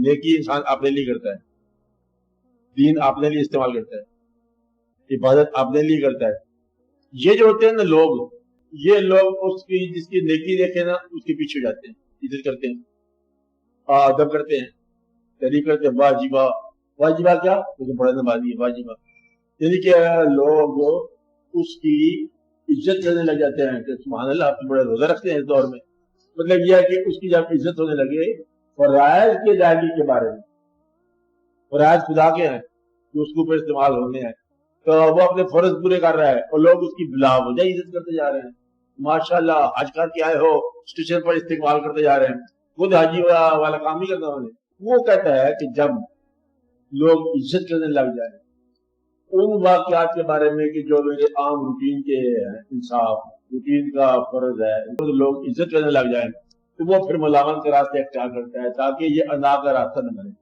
نیکی انسان اپنے لیے کرتا ہے، دین اپنے لیے استعمال کرتا ہے، عبادت اپنے لیے کرتا ہے۔ یہ جو ہوتے ہیں نا لوگ، یہ لوگ اس کی جس کی نیکی دیکھیں نا اس کے پیچھے جاتے ہیں، عزت کرتے ہیں، ادب کرتے ہیں، تعریف کرتے ہیں، واہ جی واہ، واہ جی واہ کیا بڑا نمازی ہے، واہ جی واہ، یعنی کہ لوگ اس کی عزت کرنے لگ جاتے ہیں کہ سبحان اللہ آپ تو بڑے روزہ رکھتے ہیں اس دور میں۔ مطلب یہ ہے کہ اس کی جب عزت ہونے لگے فرائض کے ادائیگی کے بارے میں، فرائض خدا کے ہیں جو اس کے اوپر استعمال ہونے ہیں، تو وہ اپنے فرض پورے کر رہا ہے اور لوگ اس کی بلا وجہ عزت کرتے جا رہے ہیں، ماشاءاللہ حج کر کے آئے ہو، اسٹیشن پر استقبال کرتے جا رہے ہیں، خود حاجی والا کام نہیں کرنا انہوں نے۔ وہ کہتا ہے کہ جب لوگ عزت کرنے لگ جائیں ان واقعات کے بارے میں کہ جو میرے عام روٹین کے انصاف روٹین کا فرض ہے، تو لوگ عزت کرنے لگ جائیں تو وہ پھر ملامت کے راستے اختیار کرتا ہے تاکہ یہ انا کا راستہ نہ بنے۔